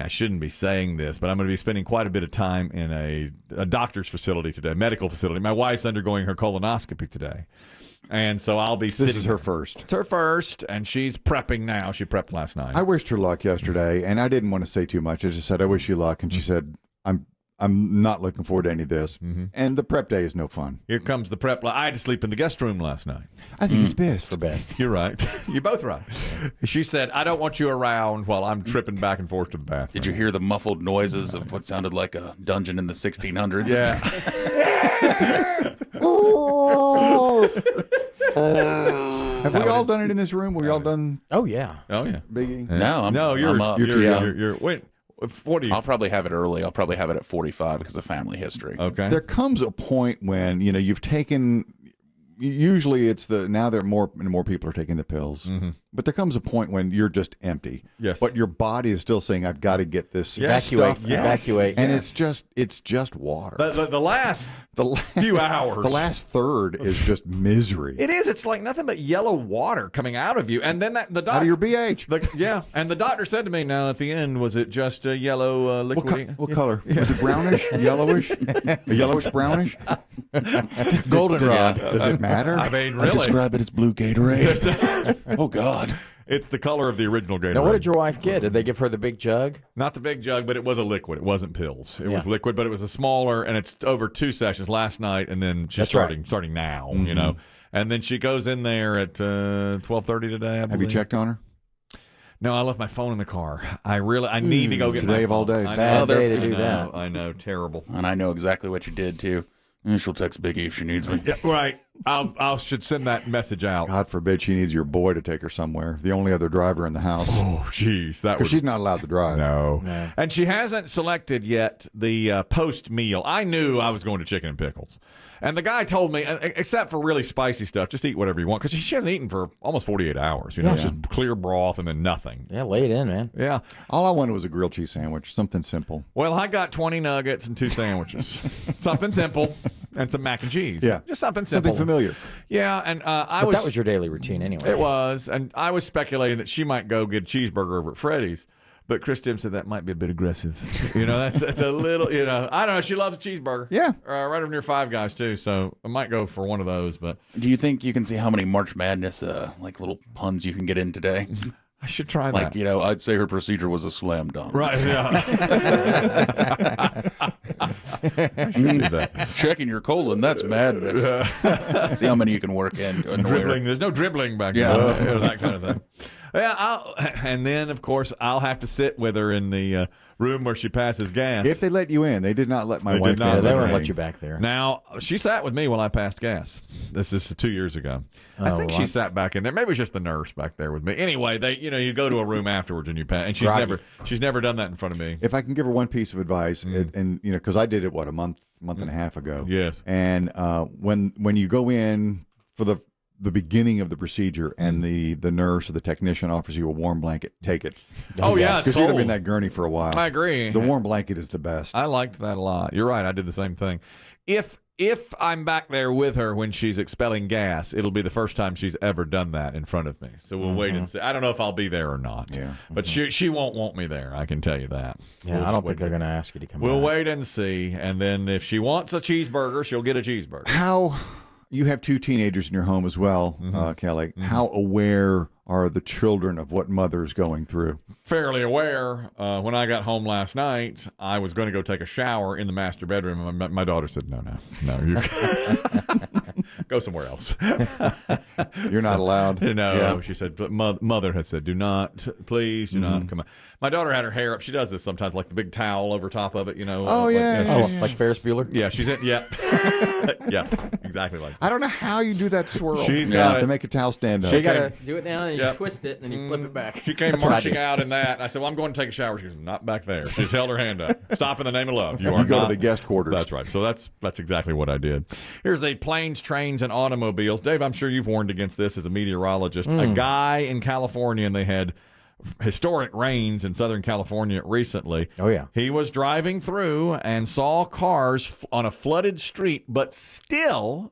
I shouldn't be saying this, but I'm going to be spending quite a bit of time in a doctor's facility today, medical facility. My wife's undergoing her colonoscopy today. And so I'll be sitting. This is her first. It's her first, and she's prepping now. She prepped last night. I wished her luck yesterday, and I didn't want to say too much. I just said, I wish you luck. And she said, I'm not looking forward to any of this. Mm-hmm. And the prep day is no fun. Here comes the prep. I had to sleep in the guest room last night. I think it's best. The best. You're right. You're both right. She said, I don't want you around while I'm tripping back and forth to the bathroom. Did you hear the muffled noises of what sounded like a dungeon in the 1600s? Yeah. Have we all done it in this room? Have we all done Oh, yeah. Oh, yeah. Biggie? No, I'm up. You're wait. What do you? I'll probably have it early. I'll probably have it at 45 because of family history. Okay. There comes a point when, you've taken, usually it's now there are more and more people are taking the pills. Mm-hmm. But there comes a point when you're just empty. Yes. But your body is still saying, I've got to get this Yes. stuff out. Evacuate. And it's just water. The last few hours. The last third is just misery. It is. It's like nothing but yellow water coming out of you. And then the doctor. Out of your BH. Yeah. And the doctor said to me, now at the end, was it just a yellow liquid? What color? Was it brownish? Yellowish? A yellowish brownish? Just goldenrod. Does it matter? I mean, I really. describe it as blue Gatorade. Oh, God. It's the color of the original Gatorade. Now, what did your wife get? Did they give her the big jug? Not the big jug, but it was a liquid. It wasn't pills. It Yeah. was liquid, but it was a smaller, and it's over 2 sessions last night, and then she's That's starting now, And then she goes in there at 12:30 today, I believe. Have you checked on her? No, I left my phone in the car. I need to go get Today my of all phone. days. Bad day to I do know, that. I know, terrible. And I know exactly what you did, too. And she'll text Biggie if she needs me. Yeah, right. I should send that message out. God forbid she needs your boy to take her somewhere. The only other driver in the house. Oh, jeez. That Because was... she's not allowed to drive. No. And she hasn't selected yet the post meal. I knew I was going to chicken and pickles. And the guy told me, except for really spicy stuff, just eat whatever you want. Because she hasn't eaten for almost 48 hours. It's just clear broth and then nothing. Yeah, lay it in, man. Yeah. All I wanted was a grilled cheese sandwich, something simple. Well, I got 20 nuggets and 2 sandwiches. Something simple. And some mac and cheese. Yeah. Just something simple. Something familiar. Yeah. And That was your daily routine anyway. It was. And I was speculating that she might go get a cheeseburger over at Freddy's. But Chris Demm said that might be a bit aggressive. That's a little, I don't know. She loves a cheeseburger. Yeah. Right over near Five Guys, too. So I might go for one of those. But Do you think you can see how many March Madness, like little puns you can get in today? I should try Like, that. I'd say her procedure was a slam dunk. Right, yeah. I should do that. Checking your colon, that's madness. See how many you can work in. Dribbling. There's no dribbling back there. That kind of thing. Yeah, and then, of course, I'll have to sit with her in the room where she passes gas. If they let you in, they did not let my They wife did not in. They let won't her let you back there. Now, she sat with me while I passed gas. This is 2 years ago. I think she sat back in there. Maybe it was just the nurse back there with me. Anyway, you go to a room afterwards and you pass. And she's never done that in front of me. If I can give her one piece of advice, and because I did it, a month and a half ago. Yes. And when you go in for the beginning of the procedure and the nurse or the technician offers you a warm blanket, take it. Oh, yeah, it's because you'd have been cold. in that gurney for a while. I agree. The warm blanket is the best. I liked that a lot. You're right. I did the same thing. If I'm back there with her when she's expelling gas, it'll be the first time she's ever done that in front of me. So we'll wait and see. I don't know if I'll be there or not. Yeah. But she won't want me there. I can tell you that. Yeah, I don't think they're going to ask you to come We'll back. wait and see. And then if she wants a cheeseburger, she'll get a cheeseburger. How you have 2 teenagers in your home as well, Kelly. How aware are the children of what mother is going through? Fairly aware. When I got home last night, I was going to go take a shower in the master bedroom. And my daughter said, no, you go somewhere else. You're not allowed. No, she said, but mother has said, please do not come out. My daughter had her hair up. She does this sometimes, like the big towel over top of it, Oh, yeah. Like Ferris Bueller? Yeah, she's in. Yep. Yep. Exactly like that. I don't know how you do that swirl. She's got it. to make a towel stand up. So you got to do it down and you Yep. twist it and then you flip it back. She came That's what I marching do. out in that. I said, well, I'm going to take a shower. She goes, not back there. She's held her hand up. Stop in the name of love. You are You go not. to the guest quarters. That's right. So that's exactly what I did. Here's the planes, trains, and automobiles. Dave, I'm sure you've warned against this as a meteorologist. A guy in California, and they had historic rains in Southern California recently. Oh, yeah. He was driving through and saw cars on a flooded street, but still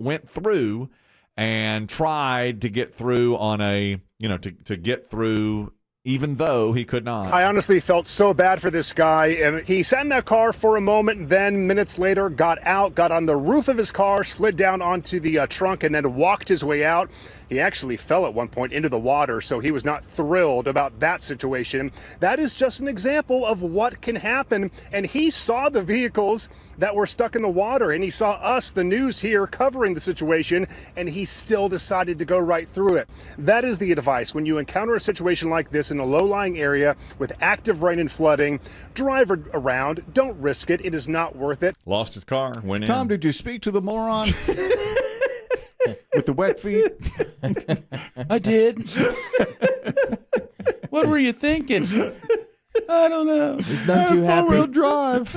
went through and tried to get through on a, to get through even though he could not. I honestly felt so bad for this guy. And he sat in that car for a moment, then minutes later got out, got on the roof of his car, slid down onto the trunk, and then walked his way out. He actually fell at one point into the water, so he was not thrilled about that situation. That is just an example of what can happen. And he saw the vehicles that were stuck in the water, and he saw us, the news here, covering the situation, and he still decided to go right through it. That is the advice. When you encounter a situation like this in a low-lying area with active rain and flooding, drive around. Don't risk it. It is not worth it. Lost his car, went in. Tom, did you speak to the moron with the wet feet? I did. What were you thinking? I don't know. He's not too happy. Four-wheel drive.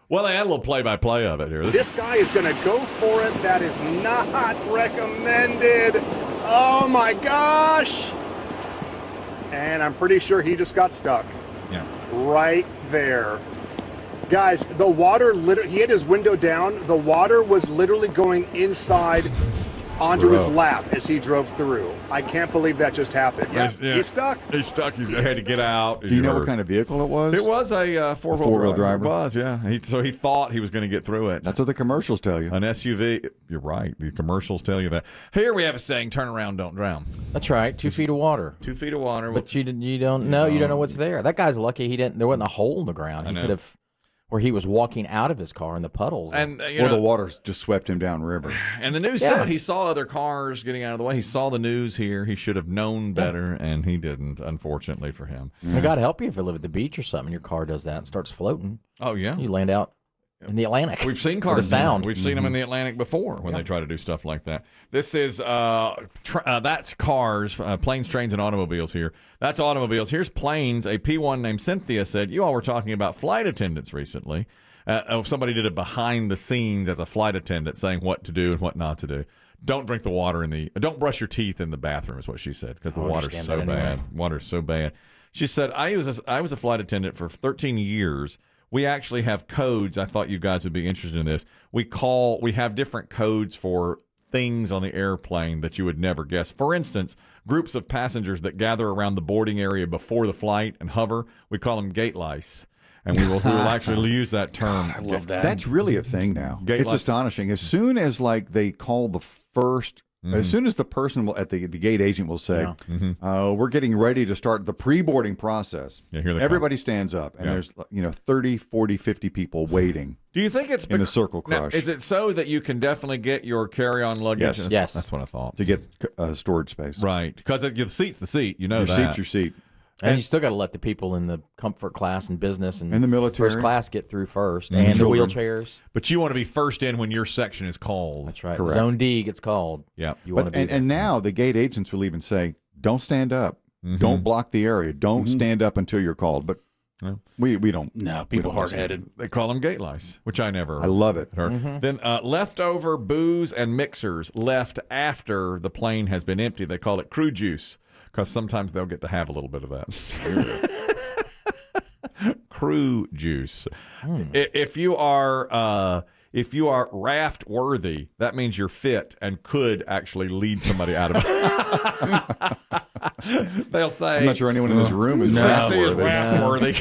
Well, they had a little play-by-play of it here. This guy is going to go for it. That is not recommended. Oh, my gosh. And I'm pretty sure he just got stuck. Yeah. Right there. Guys, the water, he had his window down. The water was literally going inside onto his lap as he drove through. I can't believe that just happened. Yeah, he's stuck. He's stuck. He's had to get out. Do you know what kind of vehicle it was? It was a four-wheel driver. It was, yeah. So he thought he was going to get through it. That's what the commercials tell you. An SUV. You're right. The commercials tell you that. Here we have a saying, turn around, don't drown. That's right. 2 feet of water. 2 feet of water. But you don't know. You don't know what's there. That guy's lucky there wasn't a hole in the ground. He could have, where he was walking out of his car in the puddles. And or the water just swept him down river. And the news said he saw other cars getting out of the way. He saw the news here. He should have known better, and he didn't, unfortunately for him. God help you if you live at the beach or something. Your car does that and starts floating. Oh, yeah. You land out in the Atlantic. We've seen cars. Sound. We've seen them in the Atlantic before when they try to do stuff like that. This is that's cars, planes, trains, and automobiles here. That's automobiles. Here's planes. A P1 named Cynthia said, you all were talking about flight attendants recently. Somebody did a behind the scenes as a flight attendant saying what to do and what not to do. Don't drink the water don't brush your teeth in the bathroom is what she said, because the water's so bad. Water's so bad. She said, I was a flight attendant for 13 years. We actually have codes. I thought you guys would be interested in this. We have different codes for things on the airplane that you would never guess. For instance, groups of passengers that gather around the boarding area before the flight and hover, we call them gate lice. And we will actually use that term. I love that. That's really a thing now. It's astonishing. As soon as they call the first, as soon as the person at the gate agent will say, we're getting ready to start the pre-boarding process, everybody stands up, and there's 30, 40, 50 people waiting. Do you think it's in the circle crush? Now, is it so that you can definitely get your carry-on luggage? Yes. That's what I thought. To get storage space. Right. Because the seat's the seat. You know your that. Your seat's your seat. And you still got to let the people in the comfort class and business and the military first class get through first, and the wheelchairs. But you want to be first in when your section is called. That's right. Correct. Zone D gets called. Yeah. And now the gate agents will even say, don't stand up. Don't block the area. Don't stand up until you're called. But we don't. No, people hard-headed. They call them gate lice, which I never I love it. heard. Then leftover booze and mixers left after the plane has been empty. They call it crew juice. Because sometimes they'll get to have a little bit of that. Crew juice. If you are raft worthy, that means you're fit and could actually lead somebody out of it. They'll say, I'm not sure anyone in this room is raft worthy.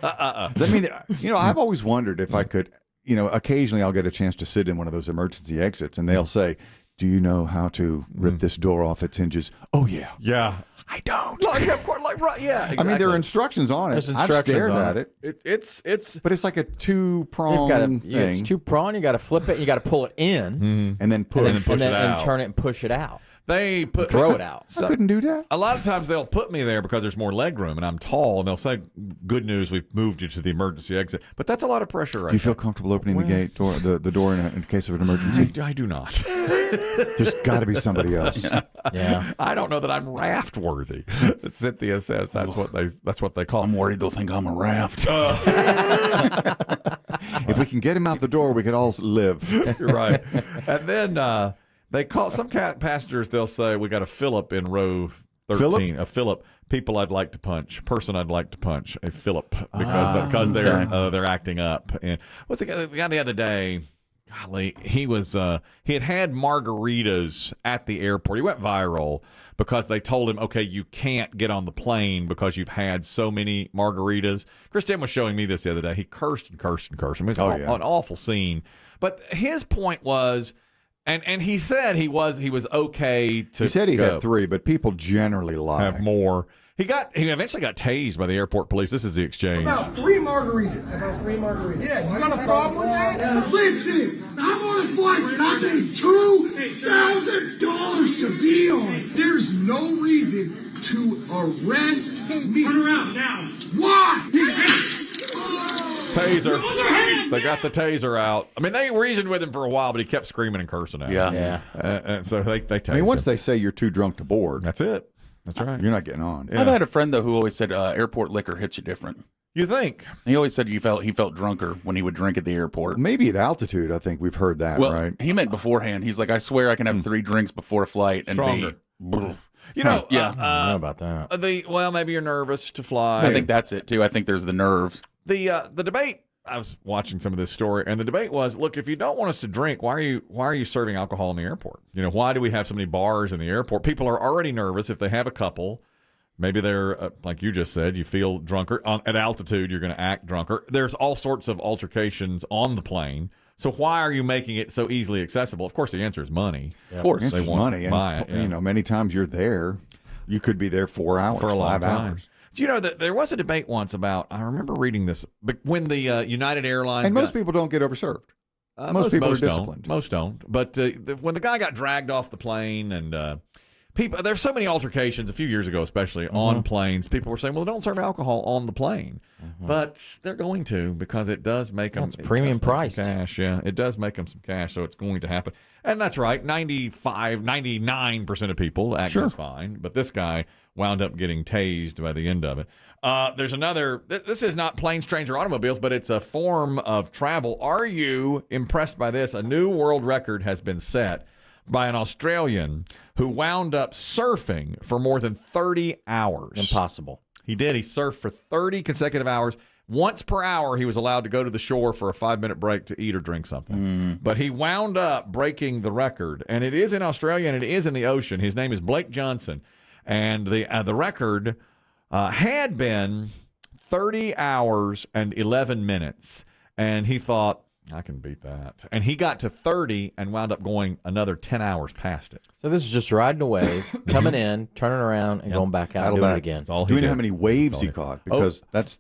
I mean, I've always wondered if I could, occasionally I'll get a chance to sit in one of those emergency exits, and they'll say, do you know how to rip this door off its hinges? Oh, yeah. Yeah. I don't. Well, yeah, of course, yeah, exactly. I mean, there are instructions on it. I've stared at it. It's But it's like a two-prong thing. It's two-prong. You got to flip it. You got to pull it in. And then push. And then push it out. And turn it and push it out. Throw it out. I couldn't do that. A lot of times they'll put me there because there's more leg room and I'm tall, and they'll say, good news, we've moved you to the emergency exit. But that's a lot of pressure right Do you feel comfortable opening the door in case of an emergency? I do not. There's got to be somebody else. Yeah. I don't know that I'm raft worthy. Cynthia says that's what they call I'm worried they'll think I'm a raft. If we can get him out the door, we could all live. You're right. And then they call some passengers. They'll say, "We got a Philip in row 13. Phillip? A Philip. People I'd like to punch. Person I'd like to punch. A Philip because they're acting up." And what's the guy the other day? golly, he had margaritas at the airport. He went viral because they told him, okay, you can't get on the plane because you've had so many margaritas. Chris Demm was showing me this the other day. He cursed and cursed and cursed. I mean, it's an awful scene. But his point was, and he said he was okay to He said he go. had 3, but people generally lie. Have more. He eventually got tased by the airport police. This is the exchange. About 3 margaritas. About 3 margaritas. Yeah, you got a problem with that? Yeah. Listen, I'm on a flight and I paid $2,000 to be on. There's no reason to arrest me. Turn around now. Why? Taser. They got the taser out. I mean, they reasoned with him for a while, but he kept screaming and cursing at him. Yeah. And so they tased once him. they say you're too drunk to board, That's it. That's right. you're not getting on. Yeah. I've had a friend though who always said airport liquor hits you different. You think? He always said he felt drunker when he would drink at the airport. Maybe at altitude, I think we've heard that, Well, right? he meant beforehand. He's like, I swear I can have 3 drinks before a flight and Stronger. be. You know, Yeah. I don't know about that. well, maybe you're nervous to fly. I think that's it too. I think there's the nerves. The debate. I was watching some of this story, and the debate was: look, if you don't want us to drink, why are you serving alcohol in the airport? You know, why do we have so many bars in the airport? People are already nervous if they have a couple. Maybe they're like you just said, you feel drunker at altitude. You're going to act drunker. There's all sorts of altercations on the plane. So why are you making it so easily accessible? Of course, the answer is money. Of course, they want money. to buy it. And, many times you're there. You could be there 4 hours, for a long 5 time. hours. Do you know that there was a debate once about? I remember reading this, but when the United Airlines And most people don't get overserved. Most people are disciplined. Most don't. But when the guy got dragged off the plane, and people, there's so many altercations a few years ago, especially on planes. People were saying, "Well, don't serve alcohol on the plane," but they're going to because it does make them. It's premium priced. Cash, yeah, it does make them some cash, so it's going to happen. And that's right, 99% of people act just fine, but this guy wound up getting tased by the end of it. There's another. This is not planes, trains, or automobiles, but it's a form of travel. Are you impressed by this? A new world record has been set by an Australian who wound up surfing for more than 30 hours. Impossible. He did. He surfed for 30 consecutive hours. Once per hour, he was allowed to go to the shore for a 5-minute break to eat or drink something. But he wound up breaking the record, and it is in Australia, and it is in the ocean. His name is Blake Johnson, and the record had been 30 hours and 11 minutes, and he thought, I can beat that. And he got to 30 and wound up going another 10 hours past it. So this is just riding a wave, coming in, turning around, and going back out and doing it again. That's all he Do we know did. how many waves he caught? Because that's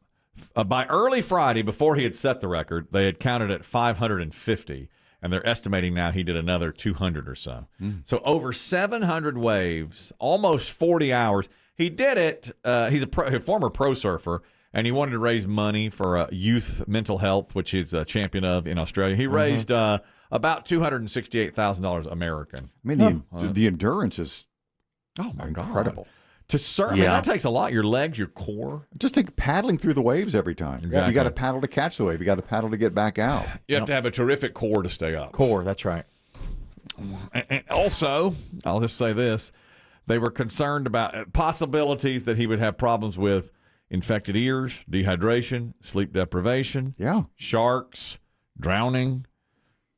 by early Friday, before he had set the record, they had counted at 550, and they're estimating now he did another 200 or so. So over 700 waves, almost 40 hours. He did it. He's a former pro surfer, and he wanted to raise money for youth mental health, which he's a champion of in Australia. He raised about $268,000 American. I mean, the endurance is God. incredible. To surf, I mean, that takes a lot. Your legs, your core. Just take paddling through the waves every time. Exactly. You got to paddle to catch the wave. You got to paddle to get back out. You have to have a terrific core to stay up. Core, that's right. And also, I'll just say this. They were concerned about possibilities that he would have problems with infected ears, dehydration, sleep deprivation, sharks, drowning,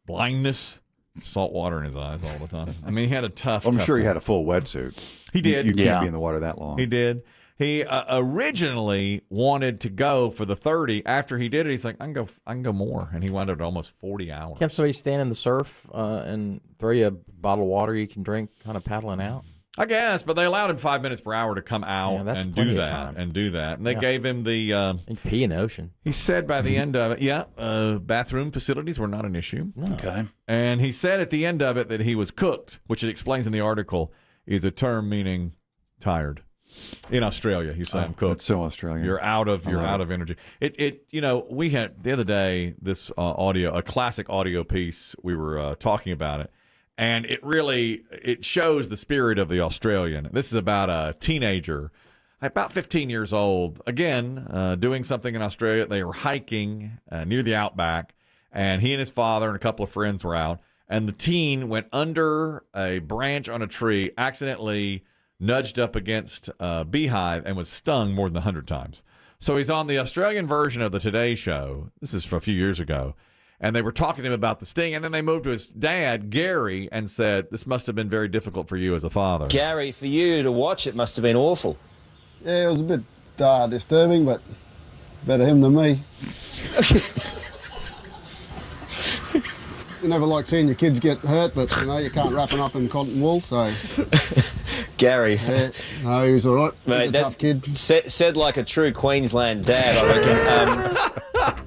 blindness, salt water in his eyes all the time. I mean, he had a tough I'm tough sure he time. had a full wetsuit. He did. You can't be in the water that long. He did. He originally wanted to go for the 30. After he did it, he's like, I can go more. And he wound up at almost 40 hours. Can't somebody stand in the surf and throw you a bottle of water you can drink kind of paddling out? I guess, but they allowed him 5 minutes per hour to come out and do that. And they gave him the... You can pee in the ocean. He said by the end of it, bathroom facilities were not an issue. No. Okay. And he said at the end of it that he was cooked, which it explains in the article is a term meaning tired. In Australia, he's saying cooked. That's so Australian. You're out of energy. We had the other day this a classic audio piece. We were talking about it. And it shows the spirit of the Australian. This is about a teenager, about 15 years old, again, doing something in Australia. They were hiking near the outback, and he and his father and a couple of friends were out. And the teen went under a branch on a tree, accidentally nudged up against a beehive, and was stung more than 100 times. So he's on the Australian version of the Today Show. This is from a few years ago. And they were talking to him about the sting, and then they moved to his dad, Gary, and said, this must have been very difficult for you as a father. Gary, for you to watch it must have been awful. Yeah, it was a bit disturbing, but better him than me. You never like seeing your kids get hurt, but, you can't wrap them up in cotton wool, so... Gary. Yeah, no, he was all right. Mate, he's a tough kid. Said like a true Queensland dad, I reckon.